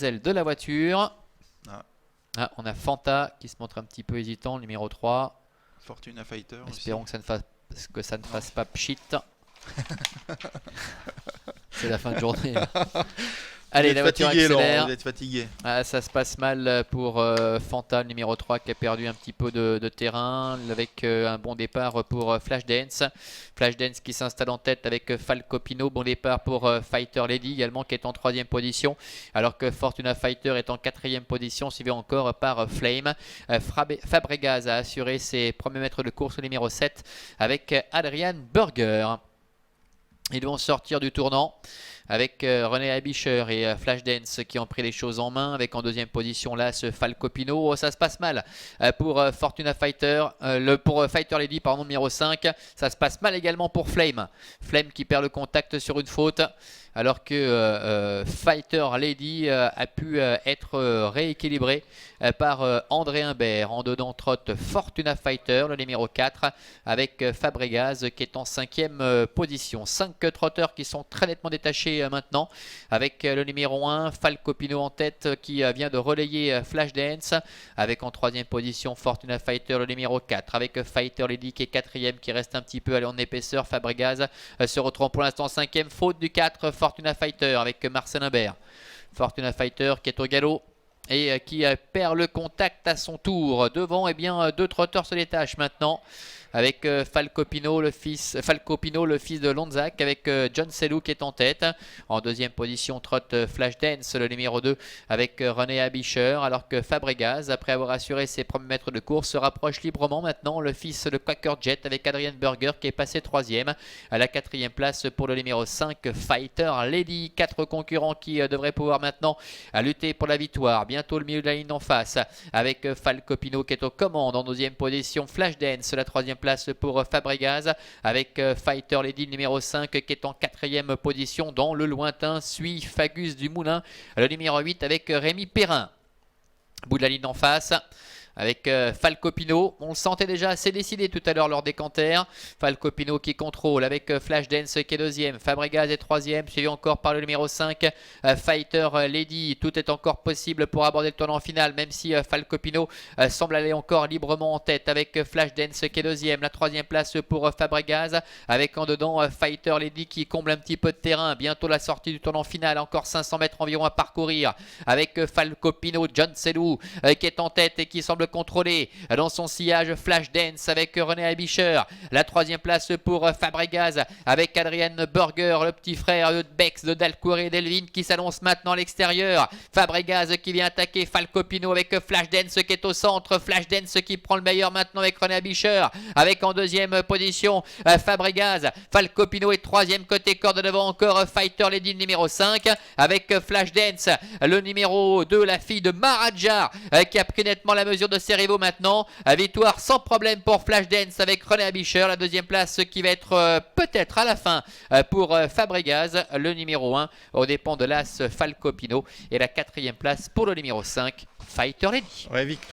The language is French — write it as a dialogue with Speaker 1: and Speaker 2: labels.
Speaker 1: demoiselle de la voiture.
Speaker 2: Ah.
Speaker 1: Ah, on a Fanta qui se montre un petit peu hésitant, le numéro 3.
Speaker 2: Fortuna Fighter.
Speaker 1: Espérons
Speaker 2: aussi.
Speaker 1: que ça ne fasse pas pchit. C'est la fin de journée. Allez, la voiture accélère.
Speaker 2: Vous êtes fatigué.
Speaker 1: Ah, ça se passe mal pour Fanta, le numéro 3, qui a perdu un petit peu de terrain avec un bon départ pour Flashdance. Flashdance qui s'installe en tête avec Falco Pino. Bon départ pour Fighter Lady également qui est en 3e position. Alors que Fortuna Fighter est en 4e position, suivi encore par Flame. Fabregas a assuré ses premiers mètres de course au numéro 7 avec Adrian Burger. Ils vont sortir du tournant avec René Abischer et Flashdance qui ont pris les choses en main avec en 2e position là ce Falco Pino. Oh, ça se passe mal pour Fortuna Fighter, pour Fighter Lady pardon, numéro 5. Ça se passe mal également pour Flame. Flame qui perd le contact sur une faute alors que Fighter Lady a pu être rééquilibré par André Humbert. En dedans trotte Fortuna Fighter, le numéro 4, avec Fabregas qui est en 5e position. 5 trotteurs qui sont très nettement détachés maintenant, avec le numéro 1, Falco Pino en tête qui vient de relayer Flashdance, avec en 3e position Fortuna Fighter, le numéro 4, avec Fighter Lady qui est 4e, qui reste un petit peu en épaisseur. Fabregas se retrouve pour l'instant 5e, faute du 4, Fortuna Fighter avec Marcel Humbert. Fortuna Fighter qui est au galop et qui perd le contact à son tour. Devant, eh bien, 2 trotteurs se détachent maintenant avec Falco Pino, le fils de Lonzac, avec John Selou qui est en tête. En 2e position trotte Flashdance, le numéro 2, avec René Abischer, alors que Fabregas, après avoir assuré ses premiers mètres de course, se rapproche librement maintenant, le fils de Quaker Jet, avec Adrian Burger qui est passé 3e. À la 4e place pour le numéro 5, Fighter Lady. 4 concurrents qui devraient pouvoir maintenant lutter pour la victoire. Bientôt le milieu de la ligne en face, avec Falco Pino qui est aux commandes. En 2e position, Flashdance, la 3e place pour Fabregas, avec Fighter Lady numéro 5 qui est en 4e position. Dans le lointain suit Fagus du Moulin, le numéro 8, avec Rémi Perrin. Bout de la ligne en face avec Falco Pino. On le sentait déjà assez décidé tout à l'heure lors des canters. Falco Pino qui contrôle avec Flashdance qui est 2e, Fabregas est 3e, suivi encore par le numéro 5, Fighter Lady. Tout est encore possible pour aborder le tournant final, même si Falco Pino semble aller encore librement en tête avec Flashdance qui est 2e. La 3e place pour Fabregas, avec en dedans Fighter Lady qui comble un petit peu de terrain. Bientôt la sortie du tournant final, encore 500 mètres environ à parcourir, avec Falco Pino, John Selou qui est en tête et qui semble contrôlé dans son sillage Flashdance avec René Abischer. La 3e place pour Fabregas avec Adrian Burger, le petit frère de Bex, de Dalcourt et d'Elvin qui s'annonce maintenant à l'extérieur. Fabregas qui vient attaquer Falco Pino avec Flashdance qui est au centre. Flashdance qui prend le meilleur maintenant avec René Abischer, avec en 2e position Fabregas. Falco Pino est 3e côté corde, devant encore Fighter Lady numéro 5 avec Flashdance, le numéro 2, la fille de Maharaja qui a pris nettement la mesure de ses rivaux maintenant. Victoire sans problème pour Flashdance avec René Abischer. La 2e place qui va être peut-être à la fin pour Fabregas, le numéro 1 aux dépens de l'As Falco Pino, et la 4e place pour le numéro 5, Fighter Lady.
Speaker 2: Ouais,